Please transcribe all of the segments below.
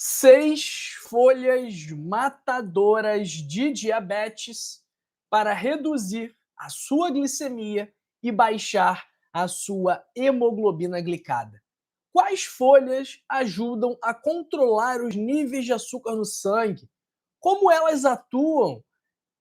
6 folhas matadoras de diabetes para reduzir a sua glicemia e baixar a sua hemoglobina glicada. Quais folhas ajudam a controlar os níveis de açúcar no sangue? Como elas atuam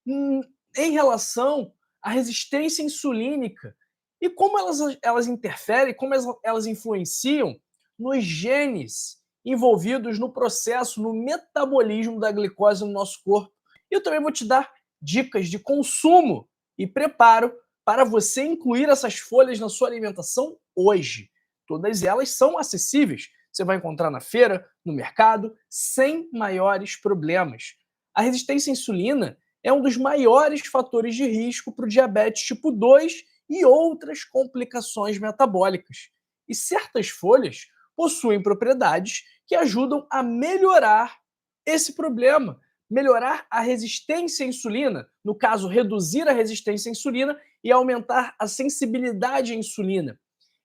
em relação à resistência insulínica? E como elas interferem, como elas influenciam nos genes envolvidos no processo, no metabolismo da glicose no nosso corpo. E eu também vou te dar dicas de consumo e preparo para você incluir essas folhas na sua alimentação hoje. Todas elas são acessíveis. Você vai encontrar na feira, no mercado, sem maiores problemas. A resistência à insulina é um dos maiores fatores de risco para o diabetes tipo 2 e outras complicações metabólicas. E certas folhas possuem propriedades que ajudam a melhorar esse problema, melhorar a resistência à insulina, no caso, reduzir a resistência à insulina e aumentar a sensibilidade à insulina.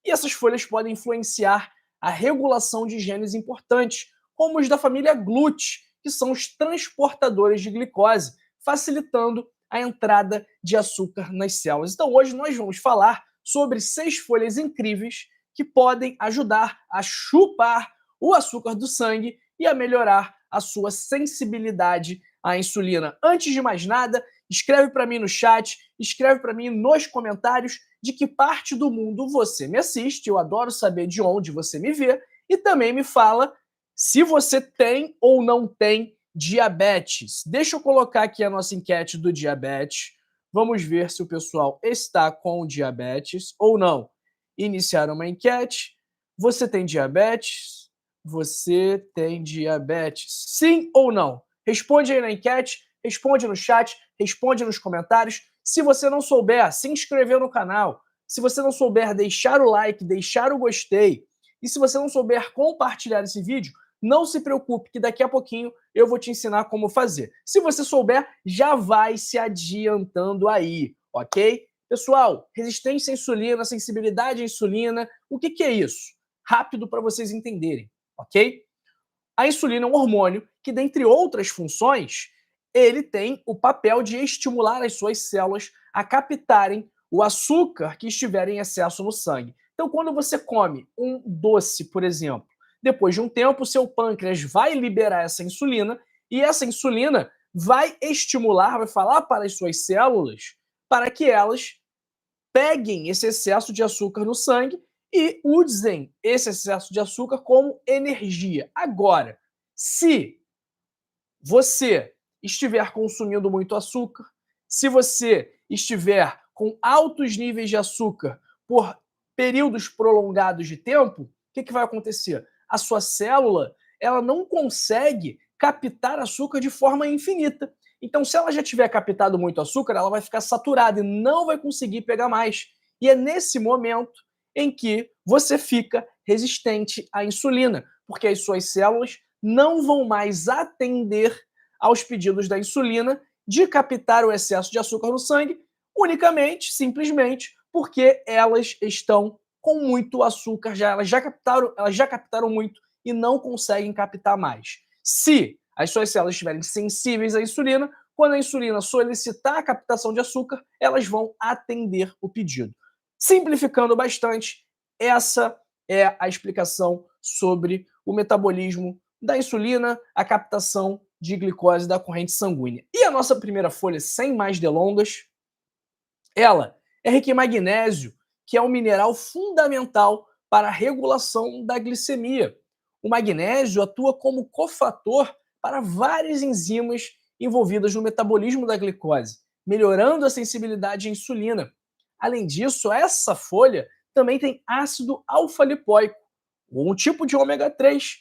E essas folhas podem influenciar a regulação de genes importantes, como os da família GLUT, que são os transportadores de glicose, facilitando a entrada de açúcar nas células. Então, hoje nós vamos falar sobre 6 folhas incríveis que podem ajudar a chupar o açúcar do sangue e a melhorar a sua sensibilidade à insulina. Antes de mais nada, escreve para mim no chat, escreve para mim nos comentários de que parte do mundo você me assiste. Eu adoro saber de onde você me vê. E também me fala se você tem ou não tem diabetes. Deixa eu colocar aqui a nossa enquete do diabetes. Vamos ver se o pessoal está com diabetes ou não. Iniciar uma enquete. Você tem diabetes? Você tem diabetes? Sim ou não? Responde aí na enquete, responde no chat, responde nos comentários. Se você não souber, se inscrever no canal. Se você não souber, deixar o like, deixar o gostei. E se você não souber compartilhar esse vídeo, não se preocupe que daqui a pouquinho eu vou te ensinar como fazer. Se você souber, já vai se adiantando aí, ok? Pessoal, resistência à insulina, sensibilidade à insulina, o que é isso? Rápido para vocês entenderem, ok? A insulina é um hormônio que, dentre outras funções, ele tem o papel de estimular as suas células a captarem o açúcar que estiver em excesso no sangue. Então, quando você come um doce, por exemplo, depois de um tempo, o seu pâncreas vai liberar essa insulina e essa insulina vai estimular, vai falar para as suas células para que elas peguem esse excesso de açúcar no sangue e usem esse excesso de açúcar como energia. Agora, se você estiver consumindo muito açúcar, se você estiver com altos níveis de açúcar por períodos prolongados de tempo, o que vai acontecer? A sua célula ela não consegue captar açúcar de forma infinita. Então, se ela já tiver captado muito açúcar, ela vai ficar saturada e não vai conseguir pegar mais. E é nesse momento em que você fica resistente à insulina, porque as suas células não vão mais atender aos pedidos da insulina de captar o excesso de açúcar no sangue, unicamente, simplesmente, porque elas estão com muito açúcar, elas já captaram muito e não conseguem captar mais. Se as suas células estiverem sensíveis à insulina, quando a insulina solicitar a captação de açúcar, elas vão atender o pedido. Simplificando bastante, essa é a explicação sobre o metabolismo da insulina, a captação de glicose da corrente sanguínea. E a nossa primeira folha, sem mais delongas, ela é rica em magnésio, que é um mineral fundamental para a regulação da glicemia. O magnésio atua como cofator para várias enzimas envolvidas no metabolismo da glicose, melhorando a sensibilidade à insulina. Além disso, essa folha também tem ácido alfa-lipoico, um tipo de ômega 3,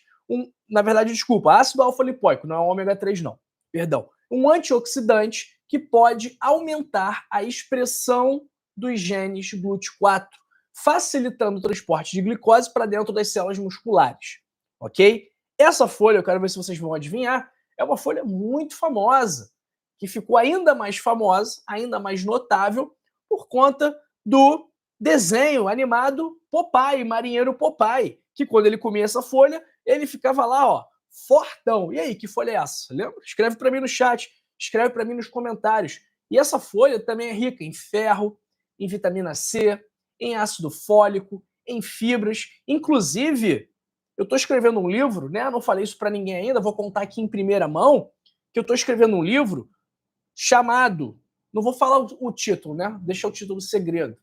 na verdade, desculpa, ácido alfa-lipoico, não é ômega 3 não, perdão, um antioxidante que pode aumentar a expressão dos genes GLUT4, facilitando o transporte de glicose para dentro das células musculares, ok? Essa folha, eu quero ver se vocês vão adivinhar, é uma folha muito famosa, que ficou ainda mais famosa, ainda mais notável, por conta do desenho animado Popeye, Marinheiro Popeye, que quando ele comia essa folha, ele ficava lá, ó, fortão. E aí, que folha é essa? Lembra? Escreve para mim no chat, escreve para mim nos comentários. E essa folha também é rica em ferro, em vitamina C, em ácido fólico, em fibras. Inclusive, eu estou escrevendo um livro, né? Não falei isso para ninguém ainda, vou contar aqui em primeira mão, que eu estou escrevendo um livro chamado... Não vou falar o título, né? Deixa o título segredo.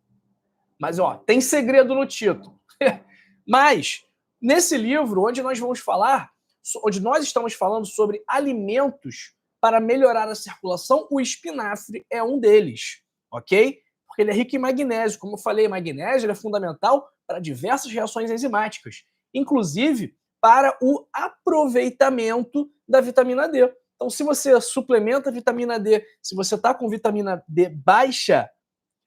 Mas, ó, tem segredo no título. Mas, nesse livro, onde nós estamos falando sobre alimentos para melhorar a circulação, o espinafre é um deles, ok? Porque ele é rico em magnésio. Como eu falei, magnésio é fundamental para diversas reações enzimáticas, inclusive para o aproveitamento da vitamina D. Então, se você suplementa a vitamina D, se você está com vitamina D baixa,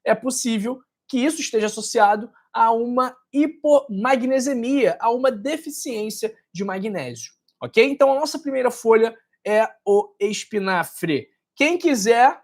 é possível que isso esteja associado a uma hipomagnesemia, a uma deficiência de magnésio, ok? Então, a nossa primeira folha é o espinafre. Quem quiser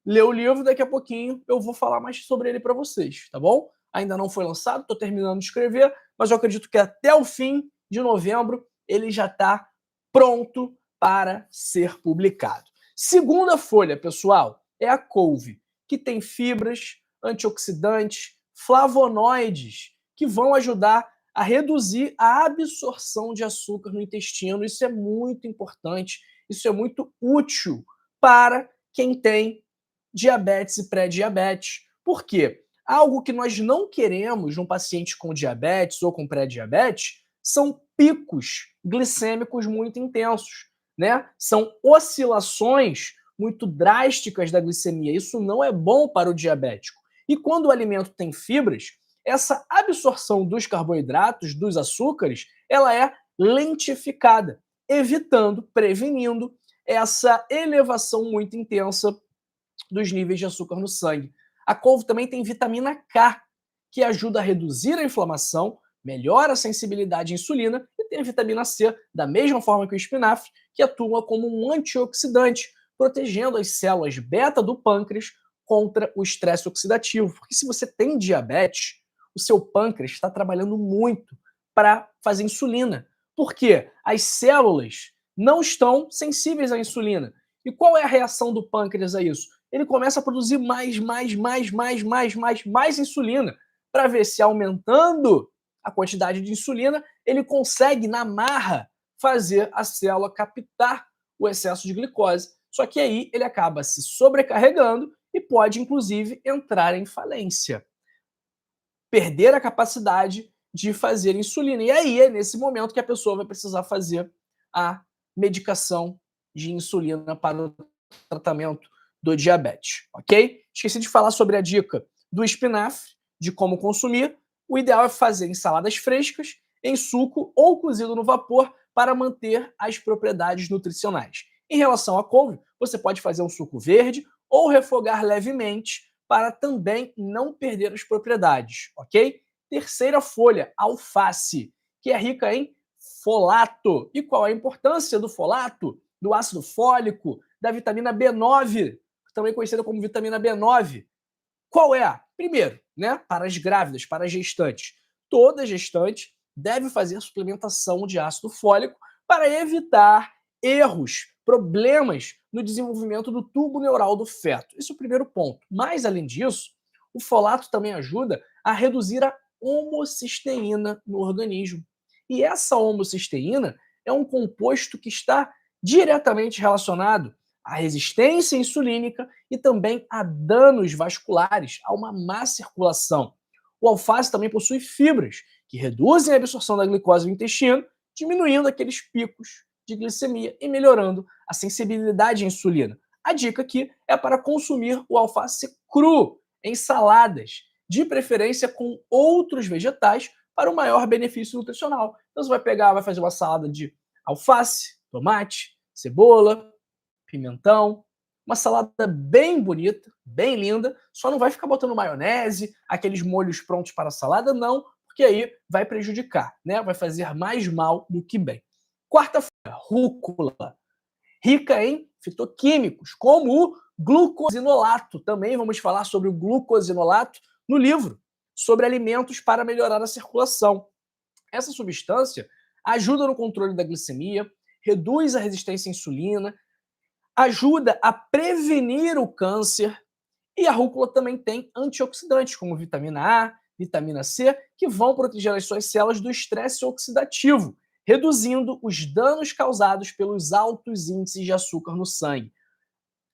ler o livro, daqui a pouquinho eu vou falar mais sobre ele para vocês, tá bom? Ainda não foi lançado, estou terminando de escrever, mas eu acredito que até o fim de novembro ele já está pronto para ser publicado. Segunda folha, pessoal, é a couve, que tem fibras, antioxidantes, flavonoides, que vão ajudar a reduzir a absorção de açúcar no intestino. Isso é muito importante, isso é muito útil para quem tem diabetes e pré-diabetes. Por quê? Algo que nós não queremos num paciente com diabetes ou com pré-diabetes são picos glicêmicos muito intensos, né? São oscilações muito drásticas da glicemia. Isso não é bom para o diabético. E quando o alimento tem fibras, essa absorção dos carboidratos, dos açúcares, ela é lentificada, evitando, prevenindo essa elevação muito intensa dos níveis de açúcar no sangue. A couve também tem vitamina K, que ajuda a reduzir a inflamação, melhora a sensibilidade à insulina, e tem a vitamina C, da mesma forma que o espinafre, que atua como um antioxidante, protegendo as células beta do pâncreas contra o estresse oxidativo. Porque se você tem diabetes, o seu pâncreas está trabalhando muito para fazer insulina. Por quê? As células não estão sensíveis à insulina. E qual é a reação do pâncreas a isso? Ele começa a produzir mais insulina, para ver se aumentando a quantidade de insulina, ele consegue, na marra, fazer a célula captar o excesso de glicose. Só que aí ele acaba se sobrecarregando e pode, inclusive, entrar em falência. Perder a capacidade de fazer insulina. E aí é nesse momento que a pessoa vai precisar fazer a medicação de insulina para o tratamento do diabetes, ok? Esqueci de falar sobre a dica do espinafre, de como consumir. O ideal é fazer ensaladas frescas, em suco ou cozido no vapor para manter as propriedades nutricionais. Em relação à couve, você pode fazer um suco verde ou refogar levemente para também não perder as propriedades, ok? Terceira folha, alface, que é rica em folato. E qual é a importância do folato? Do ácido fólico, da vitamina B9, também conhecida como vitamina B9. Qual é? Primeiro, né, para as grávidas, para as gestantes. Toda gestante deve fazer suplementação de ácido fólico para evitar erros, problemas no desenvolvimento do tubo neural do feto. Esse é o primeiro ponto. Mas, além disso, o folato também ajuda a reduzir a homocisteína no organismo. E essa homocisteína é um composto que está diretamente relacionado à resistência insulínica e também a danos vasculares, a uma má circulação. O alface também possui fibras, que reduzem a absorção da glicose no intestino, diminuindo aqueles picos de glicemia e melhorando a sensibilidade à insulina. A dica aqui é para consumir o alface cru em saladas, de preferência com outros vegetais, para o maior benefício nutricional. Então você vai fazer uma salada de alface, tomate, cebola, pimentão, uma salada bem bonita, bem linda, só não vai ficar botando maionese, aqueles molhos prontos para a salada, não, porque aí vai prejudicar, né? Vai fazer mais mal do que bem. Quarta-feira, rúcula, rica em fitoquímicos, como o glucosinolato. Também vamos falar sobre o glucosinolato no livro, sobre alimentos para melhorar a circulação. Essa substância ajuda no controle da glicemia, reduz a resistência à insulina, ajuda a prevenir o câncer. E a rúcula também tem antioxidantes, como vitamina A, vitamina C, que vão proteger as suas células do estresse oxidativo, reduzindo os danos causados pelos altos índices de açúcar no sangue.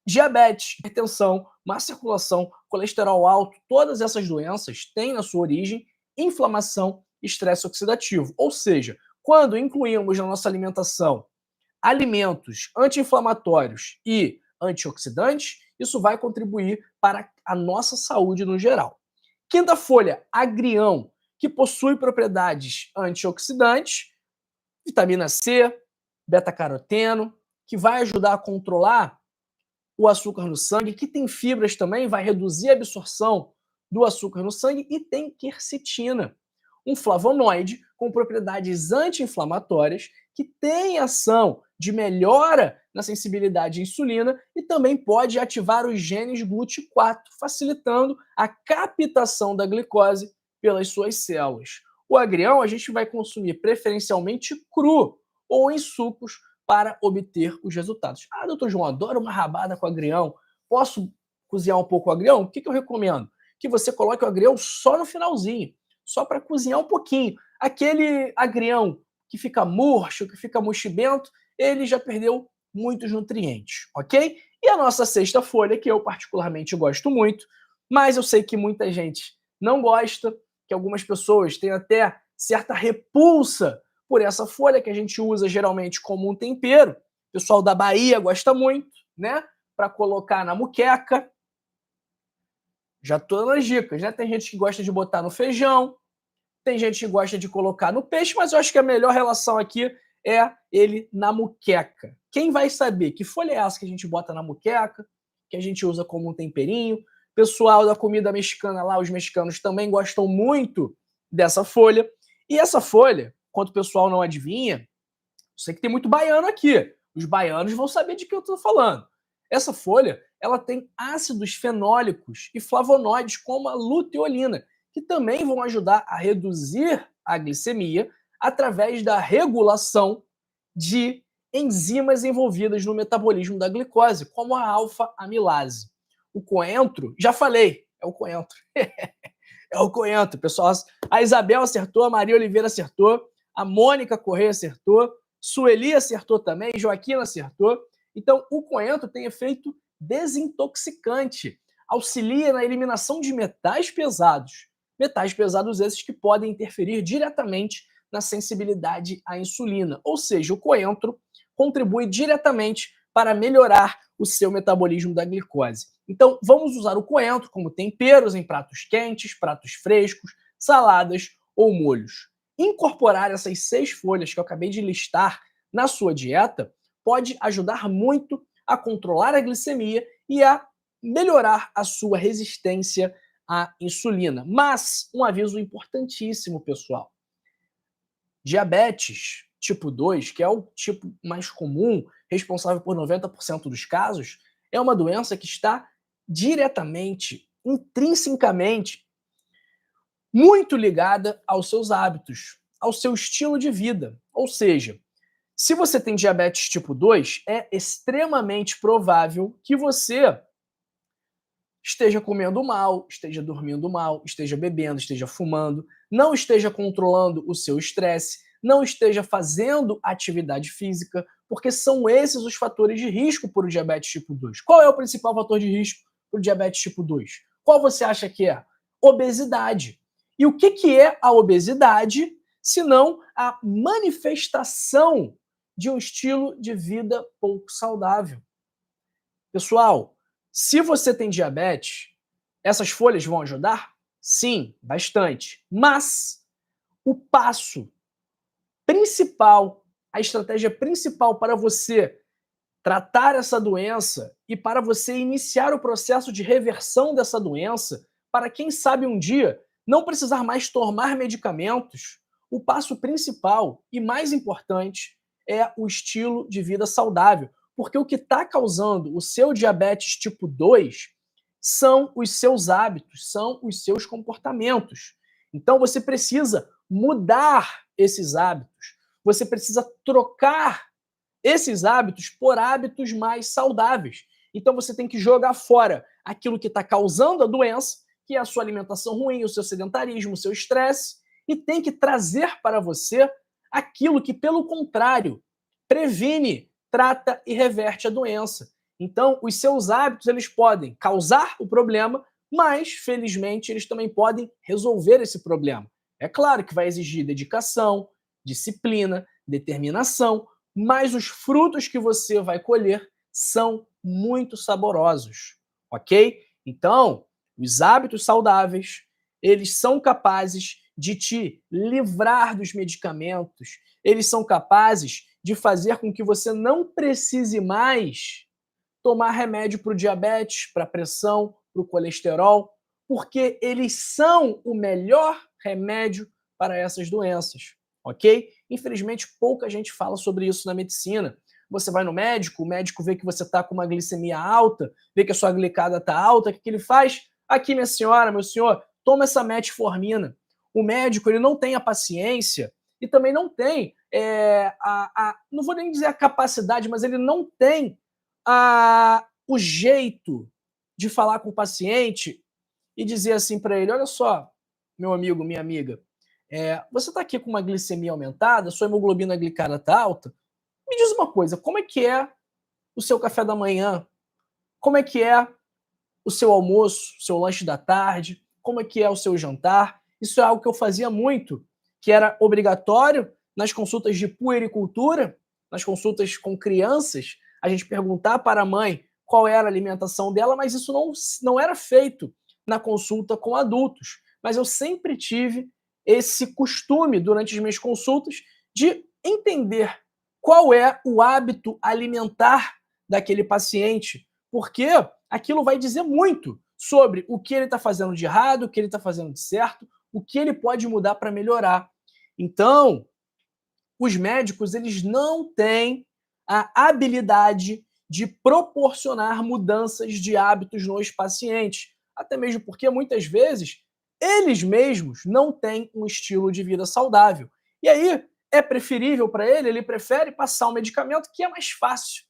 Diabetes, hipertensão, má circulação, colesterol alto, todas essas doenças têm na sua origem inflamação e estresse oxidativo. Ou seja, quando incluímos na nossa alimentação alimentos anti-inflamatórios e antioxidantes, isso vai contribuir para a nossa saúde no geral. Quinta folha, agrião, que possui propriedades antioxidantes, vitamina C, beta-caroteno, que vai ajudar a controlar o açúcar no sangue, que tem fibras também, vai reduzir a absorção do açúcar no sangue, e tem quercetina, um flavonoide com propriedades anti-inflamatórias que tem ação de melhora na sensibilidade à insulina e também pode ativar os genes GLUT4, facilitando a captação da glicose pelas suas células. O agrião a gente vai consumir preferencialmente cru ou em sucos para obter os resultados. Ah, doutor João, adoro uma rabada com agrião. Posso cozinhar um pouco o agrião? O que eu recomendo? Que você coloque o agrião só no finalzinho, só para cozinhar um pouquinho. Aquele agrião que fica murcho, que fica mochibento, ele já perdeu muitos nutrientes, ok? E a nossa sexta folha, que eu particularmente gosto muito, mas eu sei que muita gente não gosta, que algumas pessoas têm até certa repulsa por essa folha, que a gente usa geralmente como um tempero. O pessoal da Bahia gosta muito, né? Para colocar na moqueca. Já tô dando as dicas, né? Tem gente que gosta de botar no feijão, tem gente que gosta de colocar no peixe, mas eu acho que a melhor relação aqui é ele na moqueca. Quem vai saber que folha é essa que a gente bota na moqueca, que a gente usa como um temperinho? Pessoal da comida mexicana lá, os mexicanos também gostam muito dessa folha. E essa folha, enquanto o pessoal não adivinha, eu sei que tem muito baiano aqui. Os baianos vão saber de que eu estou falando. Essa folha, ela tem ácidos fenólicos e flavonoides, como a luteolina, que também vão ajudar a reduzir a glicemia através da regulação de enzimas envolvidas no metabolismo da glicose, como a alfa-amilase. O coentro, já falei, é o coentro. É o coentro, pessoal. A Isabel acertou, a Maria Oliveira acertou, a Mônica Correia acertou, Sueli acertou também, Joaquina acertou. Então, o coentro tem efeito desintoxicante, auxilia na eliminação de metais pesados. Metais pesados esses que podem interferir diretamente na sensibilidade à insulina. Ou seja, o coentro contribui diretamente para melhorar o seu metabolismo da glicose. Então, vamos usar o coentro como temperos em pratos quentes, pratos frescos, saladas ou molhos. Incorporar essas 6 folhas que eu acabei de listar na sua dieta pode ajudar muito a controlar a glicemia e a melhorar a sua resistência à insulina. Mas, um aviso importantíssimo, pessoal. Diabetes tipo 2, que é o tipo mais comum, responsável por 90% dos casos, é uma doença que está diretamente, intrinsecamente, muito ligada aos seus hábitos, ao seu estilo de vida. Ou seja, se você tem diabetes tipo 2, é extremamente provável que você esteja comendo mal, esteja dormindo mal, esteja bebendo, esteja fumando, não esteja controlando o seu estresse, não esteja fazendo atividade física, porque são esses os fatores de risco para o diabetes tipo 2. Qual é o principal fator de risco para o diabetes tipo 2? Qual você acha que é? Obesidade. E o que é a obesidade, senão a manifestação de um estilo de vida pouco saudável? Pessoal, se você tem diabetes, essas folhas vão ajudar? Sim, bastante. Mas o passo principal, a estratégia principal para você tratar essa doença e para você iniciar o processo de reversão dessa doença, para quem sabe um dia não precisar mais tomar medicamentos, o passo principal e mais importante é o estilo de vida saudável. Porque o que está causando o seu diabetes tipo 2 são os seus hábitos, são os seus comportamentos. Então você precisa mudar esses hábitos. você precisa trocar esses hábitos por hábitos mais saudáveis. Então você tem que jogar fora aquilo que está causando a doença, que é a sua alimentação ruim, o seu sedentarismo, o seu estresse, e tem que trazer para você aquilo que, pelo contrário, previne, trata e reverte a doença. Então, os seus hábitos, eles podem causar o problema, mas, felizmente, eles também podem resolver esse problema. É claro que vai exigir dedicação, disciplina, determinação, mas os frutos que você vai colher são muito saborosos, ok? Então, os hábitos saudáveis, eles são capazes de te livrar dos medicamentos, eles são capazes de fazer com que você não precise mais tomar remédio para o diabetes, para a pressão, para o colesterol, porque eles são o melhor remédio para essas doenças, ok? Infelizmente, pouca gente fala sobre isso na medicina. Você vai no médico, o médico vê que você está com uma glicemia alta, vê que a sua glicada está alta, o que ele faz? Aqui, minha senhora, meu senhor, toma essa metformina. O médico, ele não tem a paciência e também não tem, não vou nem dizer a capacidade, mas ele não tem o jeito de falar com o paciente e dizer assim para ele: olha só, meu amigo, minha amiga, você está aqui com uma glicemia aumentada, sua hemoglobina glicada está alta. Me diz uma coisa, como é que é o seu café da manhã? Como é que é o seu almoço, o seu lanche da tarde? Como é que é o seu jantar? Isso é algo que eu fazia muito, que era obrigatório nas consultas de puericultura, nas consultas com crianças, a gente perguntar para a mãe qual era a alimentação dela, mas isso não era feito na consulta com adultos. Mas eu sempre tive esse costume, durante as minhas consultas, de entender qual é o hábito alimentar daquele paciente, porque aquilo vai dizer muito sobre o que ele está fazendo de errado, o que ele está fazendo de certo, o que ele pode mudar para melhorar. Então, os médicos, eles não têm a habilidade de proporcionar mudanças de hábitos nos pacientes, até mesmo porque muitas vezes eles mesmos não têm um estilo de vida saudável. E aí é preferível para ele prefere passar um medicamento que é mais fácil,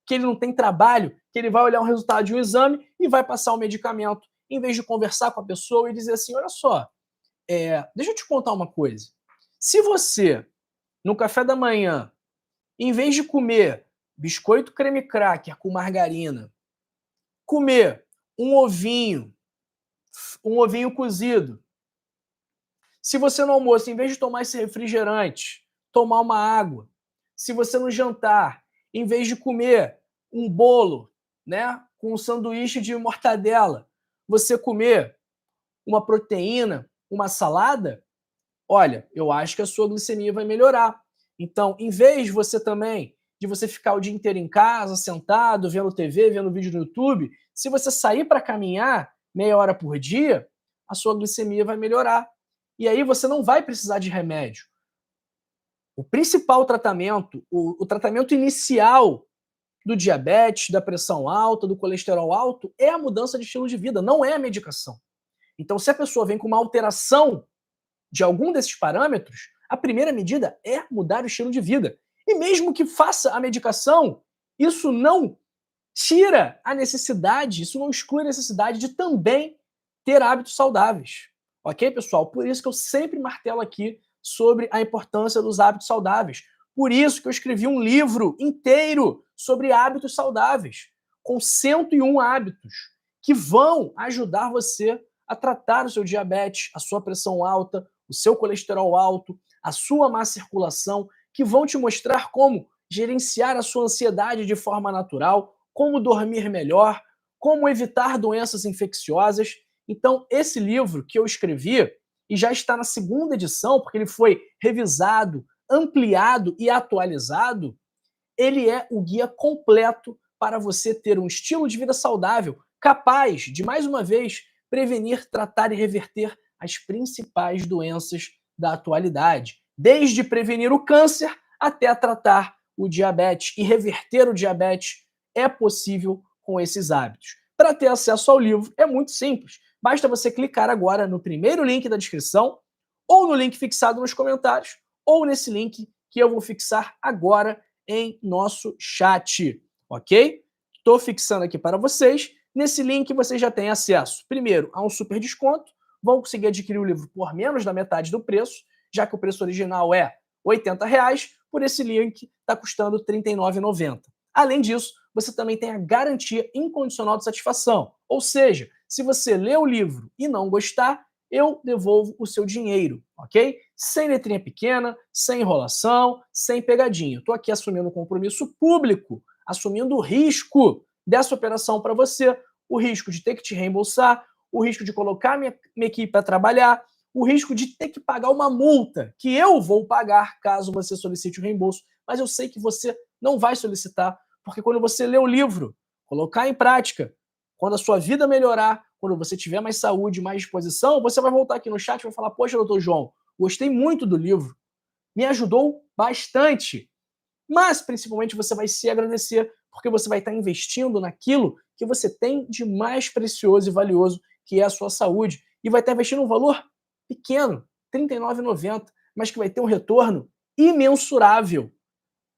que ele não tem trabalho, que ele vai olhar o resultado de um exame e vai passar o medicamento, em vez de conversar com a pessoa e dizer assim: olha só, deixa eu te contar uma coisa. Se você, no café da manhã, em vez de comer biscoito creme cracker com margarina, comer um ovinho cozido. Se você no almoço, em vez de tomar esse refrigerante, tomar uma água. Se você no jantar, em vez de comer um bolo, né, com um sanduíche de mortadela, você comer uma proteína, uma salada, olha, eu acho que a sua glicemia vai melhorar. Então, em vez de você ficar o dia inteiro em casa, sentado, vendo TV, vendo vídeo no YouTube, se você sair para caminhar meia hora por dia, a sua glicemia vai melhorar. E aí você não vai precisar de remédio. O principal tratamento, o tratamento inicial do diabetes, da pressão alta, do colesterol alto, é a mudança de estilo de vida, não é a medicação. Então, se a pessoa vem com uma alteração de algum desses parâmetros, a primeira medida é mudar o estilo de vida. E mesmo que faça a medicação, isso não tira a necessidade, isso não exclui a necessidade de também ter hábitos saudáveis. Ok, pessoal? Por isso que eu sempre martelo aqui sobre a importância dos hábitos saudáveis. Por isso que eu escrevi um livro inteiro sobre hábitos saudáveis, com 101 hábitos que vão ajudar você a tratar o seu diabetes, a sua pressão alta, o seu colesterol alto, a sua má circulação, que vão te mostrar como gerenciar a sua ansiedade de forma natural, como dormir melhor, como evitar doenças infecciosas. Então, esse livro que eu escrevi, e já está na segunda edição, porque ele foi revisado, ampliado e atualizado, ele é o guia completo para você ter um estilo de vida saudável, capaz de, mais uma vez, prevenir, tratar e reverter as principais doenças da atualidade, desde prevenir o câncer até tratar o diabetes e reverter o diabetes é possível com esses hábitos. Para ter acesso ao livro é muito simples, basta você clicar agora no primeiro link da descrição ou no link fixado nos comentários ou nesse link que eu vou fixar agora em nosso chat, ok? Estou fixando aqui para vocês. Nesse link você já tem acesso, primeiro, a um super desconto, vão conseguir adquirir o livro por menos da metade do preço, já que o preço original é R$ 80, por esse link está custando R$ 39,90. Além disso, você também tem a garantia incondicional de satisfação, ou seja, se você ler o livro e não gostar, eu devolvo o seu dinheiro, ok? Sem letrinha pequena, sem enrolação, sem pegadinha. Estou aqui assumindo um compromisso público, assumindo o risco dessa operação para você, o risco de ter que te reembolsar, o risco de colocar minha equipe para trabalhar, o risco de ter que pagar uma multa que eu vou pagar caso você solicite o reembolso, mas eu sei que você não vai solicitar, porque quando você lê o livro, colocar em prática, quando a sua vida melhorar, quando você tiver mais saúde, mais disposição, você vai voltar aqui no chat e vai falar: poxa, doutor João, gostei muito do livro, me ajudou bastante. Mas, principalmente, você vai se agradecer, porque você vai estar investindo naquilo que você tem de mais precioso e valioso, que é a sua saúde. E vai estar investindo um valor pequeno, R$ 39,90, mas que vai ter um retorno imensurável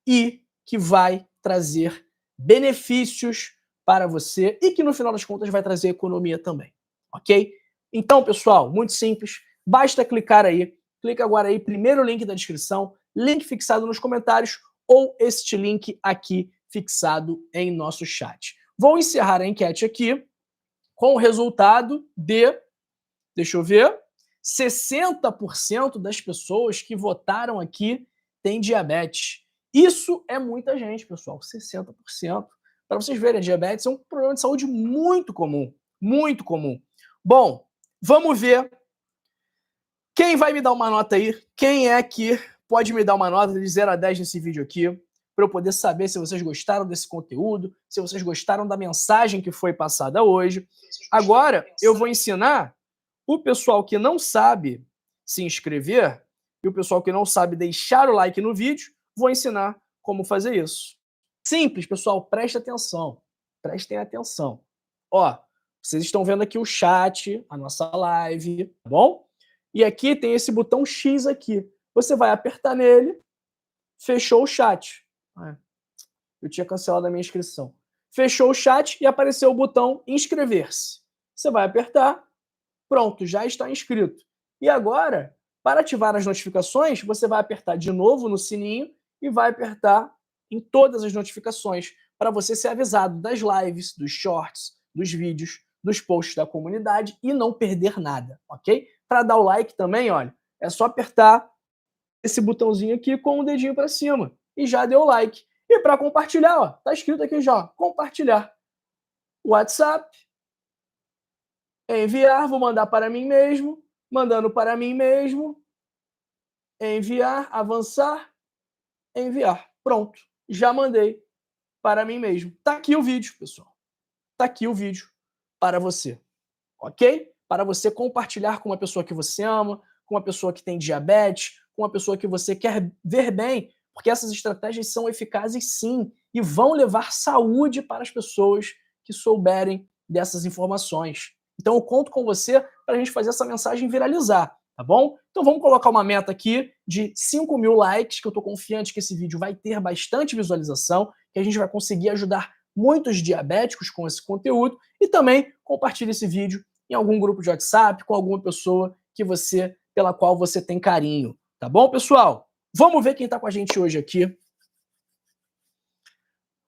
e que vai trazer benefícios para você e que, no final das contas, vai trazer economia também, ok? Então, pessoal, muito simples, basta clicar aí, clica agora aí, primeiro link da descrição, link fixado nos comentários ou este link aqui fixado em nosso chat. Vou encerrar a enquete aqui com o resultado de, deixa eu ver, 60% das pessoas que votaram aqui têm diabetes. Isso é muita gente, pessoal, 60%. Para vocês verem, a diabetes é um problema de saúde muito comum, muito comum. Bom, vamos ver quem vai me dar uma nota aí, quem é que pode me dar uma nota de 0 a 10 nesse vídeo aqui, para eu poder saber se vocês gostaram desse conteúdo, se vocês gostaram da mensagem que foi passada hoje. Agora, eu vou ensinar o pessoal que não sabe se inscrever e o pessoal que não sabe deixar o like no vídeo, vou ensinar como fazer isso. Simples, pessoal, preste atenção. Prestem atenção. Ó, vocês estão vendo aqui o chat, a nossa live, tá bom? E aqui tem esse botão X aqui. Você vai apertar nele, fechou o chat. Eu tinha cancelado a minha inscrição. Fechou o chat e apareceu o botão inscrever-se. Você vai apertar, pronto, já está inscrito. E agora, para ativar as notificações, você vai apertar de novo no sininho e vai apertar em todas as notificações para você ser avisado das lives, dos shorts, dos vídeos, dos posts da comunidade e não perder nada, ok? Para dar o like também, olha, é só apertar esse botãozinho aqui com o dedinho para cima e já deu o like. E para compartilhar, ó, tá escrito aqui já, compartilhar. WhatsApp, enviar, vou mandar para mim mesmo, mandando para mim mesmo, enviar, avançar, enviar. Pronto, já mandei para mim mesmo. Tá aqui o vídeo, pessoal. Tá aqui o vídeo para você, ok? Para você compartilhar com uma pessoa que você ama, com uma pessoa que tem diabetes, com uma pessoa que você quer ver bem, porque essas estratégias são eficazes sim e vão levar saúde para as pessoas que souberem dessas informações. Então eu conto com você para a gente fazer essa mensagem viralizar, tá bom? Então vamos colocar uma meta aqui de 5.000 likes, que eu estou confiante que esse vídeo vai ter bastante visualização, que a gente vai conseguir ajudar muitos diabéticos com esse conteúdo e também compartilhe esse vídeo em algum grupo de WhatsApp com alguma pessoa pela qual você tem carinho, tá bom, pessoal? Vamos ver quem está com a gente hoje aqui.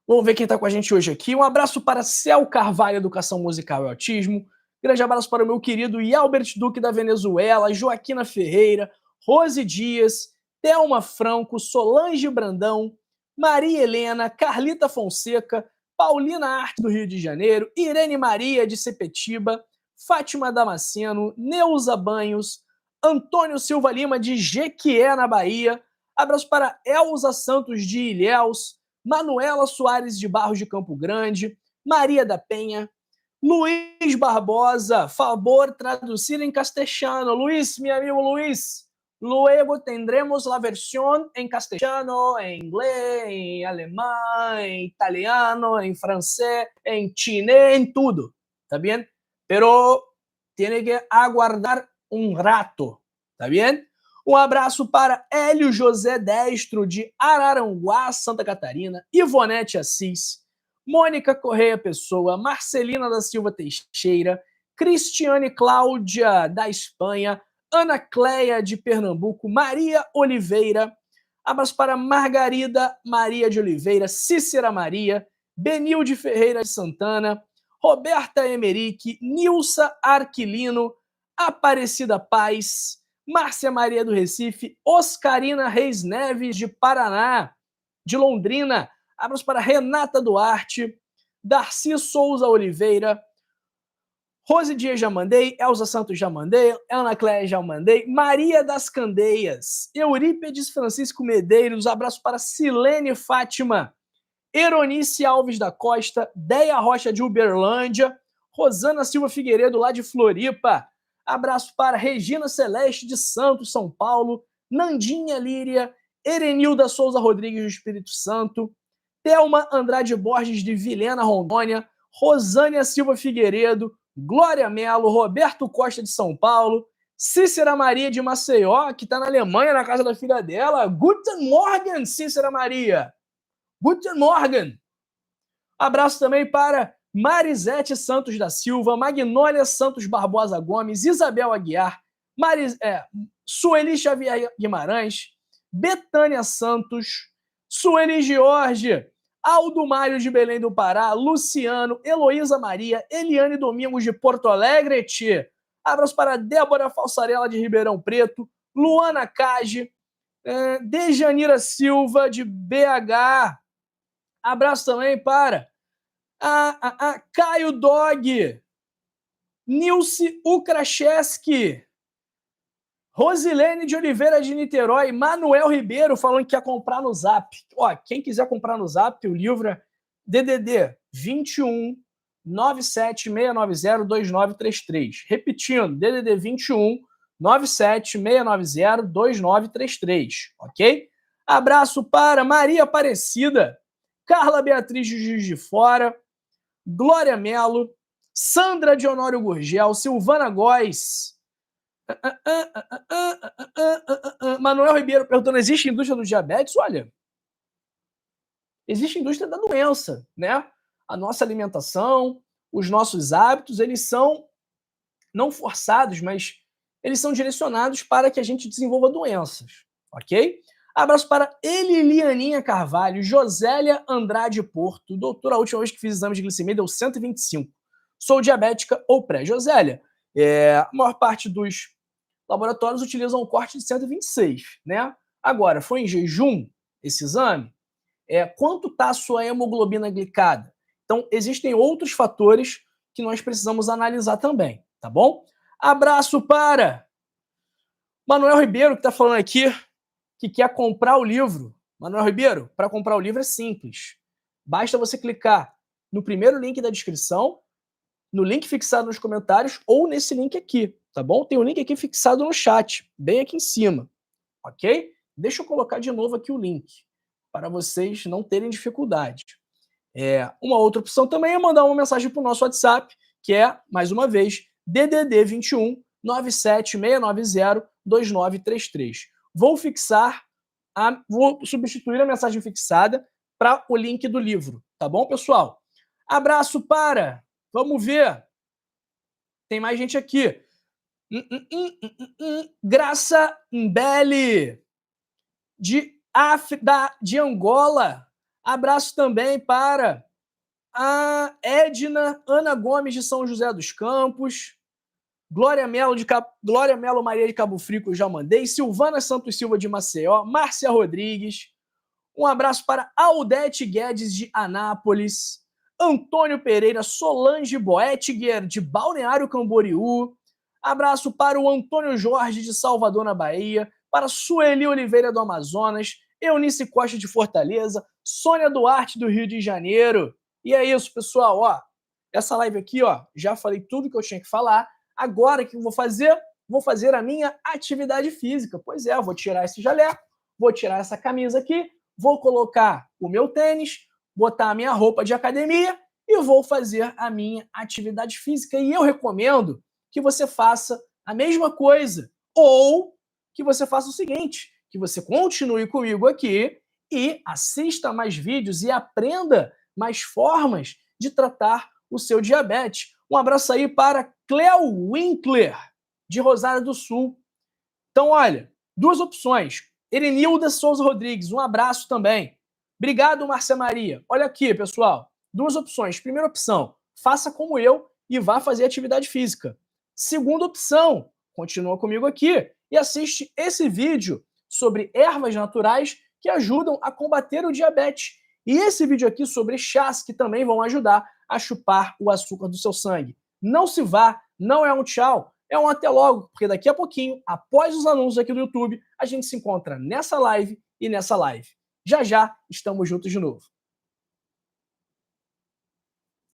Vamos ver quem está com a gente hoje aqui. Um abraço para Cel Carvalho, Educação Musical e Autismo. Grande abraço para o meu querido Albert Duque da Venezuela, Joaquina Ferreira, Rose Dias, Thelma Franco, Solange Brandão, Maria Helena, Carlita Fonseca, Paulina Arte do Rio de Janeiro, Irene Maria de Sepetiba, Fátima Damasceno, Neuza Banhos, Antônio Silva Lima de Jequié, na Bahia. Abraço para Elza Santos de Ilhéus, Manuela Soares de Barros de Campo Grande, Maria da Penha, Luiz Barbosa, favor traduzir em castelhano. Luiz, meu amigo Luiz, luego tendremos la versión en castellano, en inglés, en alemán, en italiano, en francés, en chinés, en tudo, ¿está bien? Pero tiene que aguardar un rato, ¿está bien? Um abraço para Hélio José Destro, de Araranguá, Santa Catarina, Ivonete Assis, Mônica Correia Pessoa, Marcelina da Silva Teixeira, Cristiane Cláudia, da Espanha, Ana Cleia, de Pernambuco, Maria Oliveira, abraço para Margarida Maria de Oliveira, Cícera Maria, Benilde Ferreira de Santana, Roberta Emerick, Nilsa Arquilino, Aparecida Paz, Márcia Maria do Recife, Oscarina Reis Neves, de Paraná, de Londrina, abraço para Renata Duarte, Darcy Souza Oliveira, Rose Dias já mandei, Elza Santos já mandei, Ana Cléia já mandei, Maria das Candeias, Eurípedes Francisco Medeiros, abraço para Silene Fátima, Eronice Alves da Costa, Deia Rocha de Uberlândia, Rosana Silva Figueiredo lá de Floripa, abraço para Regina Celeste de Santos, São Paulo, Nandinha Líria, Erenilda Souza Rodrigues do Espírito Santo, Thelma Andrade Borges de Vilhena, Rondônia, Rosânia Silva Figueiredo, Glória Melo, Roberto Costa de São Paulo, Cícera Maria de Maceió, que está na Alemanha, na casa da filha dela. Guten Morgen, Cícera Maria. Guten Morgen. Abraço também para Marisete Santos da Silva, Magnólia Santos Barbosa Gomes, Isabel Aguiar, Sueli Xavier Guimarães, Betânia Santos, Sueli Jorge, Aldo Mário de Belém do Pará, Luciano, Heloísa Maria, Eliane Domingos de Porto Alegre, abraço para Débora Falsarella de Ribeirão Preto, Luana Cage, Dejanira Silva de BH, abraço também para Caio Dog, Nilce Ukracheski, Rosilene de Oliveira de Niterói, Manuel Ribeiro falando que quer comprar no Zap. Ó, quem quiser comprar no Zap, o livro é DDD 21 97 690 2933. Repetindo, DDD 21 97 690 2933, ok? Abraço para Maria Aparecida, Carla Beatriz de Juiz de Fora, Glória Melo, Sandra de Honório Gurgel, Silvana Góes, Manuel Ribeiro perguntando: existe indústria do diabetes? Olha, existe indústria da doença, né? A nossa alimentação, os nossos hábitos, eles são não forçados, mas eles são direcionados para que a gente desenvolva doenças, ok? Abraço para Elilianinha Carvalho, Josélia Andrade Porto. Doutora, a última vez que fiz exame de glicemia deu 125. Sou diabética ou pré. Josélia, a maior parte dos laboratórios utilizam um corte de 126, né? Agora, foi em jejum esse exame? Quanto está a sua hemoglobina glicada? Então, existem outros fatores que nós precisamos analisar também, tá bom? Abraço para Manuel Ribeiro, que está falando aqui que quer comprar o livro. Manuel Ribeiro, para comprar o livro é simples. Basta você clicar no primeiro link da descrição, no link fixado nos comentários ou nesse link aqui, tá bom? Tem um link aqui fixado no chat, bem aqui em cima, ok? Deixa eu colocar de novo aqui o link, para vocês não terem dificuldade. Uma outra opção também é mandar uma mensagem para o nosso WhatsApp, que é, mais uma vez, DDD 21 97 690 2933. Vou substituir a mensagem fixada para o link do livro, tá bom, pessoal? Abraço para... Vamos ver. Tem mais gente aqui. Graça Mbele, de Angola. Abraço também para a Edna Ana Gomes, de São José dos Campos. Glória Melo Maria de Cabo Frio, que eu já mandei. Silvana Santos Silva, de Maceió. Márcia Rodrigues. Um abraço para Aldete Guedes, de Anápolis. Antônio Pereira, Solange Boettiger, de Balneário Camboriú. Abraço para o Antônio Jorge, de Salvador, na Bahia. Para Sueli Oliveira, do Amazonas. Eunice Costa, de Fortaleza. Sônia Duarte, do Rio de Janeiro. E é isso, pessoal. Ó, essa live aqui, ó, já falei tudo que eu tinha que falar. Agora, o que eu vou fazer? Vou fazer a minha atividade física. Pois é, vou tirar esse jaleco, vou tirar essa camisa aqui, vou colocar o meu tênis, botar a minha roupa de academia e vou fazer a minha atividade física. E eu recomendo que você faça a mesma coisa ou que você faça o seguinte, que você continue comigo aqui e assista mais vídeos e aprenda mais formas de tratar o seu diabetes. Um abraço aí para Cleo Winkler, de Rosário do Sul. Então, olha, duas opções. Erenilda Souza Rodrigues, um abraço também. Obrigado, Márcia Maria. Olha aqui, pessoal, duas opções. Primeira opção, faça como eu e vá fazer atividade física. Segunda opção, continua comigo aqui e assiste esse vídeo sobre ervas naturais que ajudam a combater o diabetes. E esse vídeo aqui sobre chás que também vão ajudar a chupar o açúcar do seu sangue. Não se vá, não é um tchau, é um até logo, porque daqui a pouquinho, após os anúncios aqui do YouTube, a gente se encontra nessa live e nessa live. Já já estamos juntos de novo.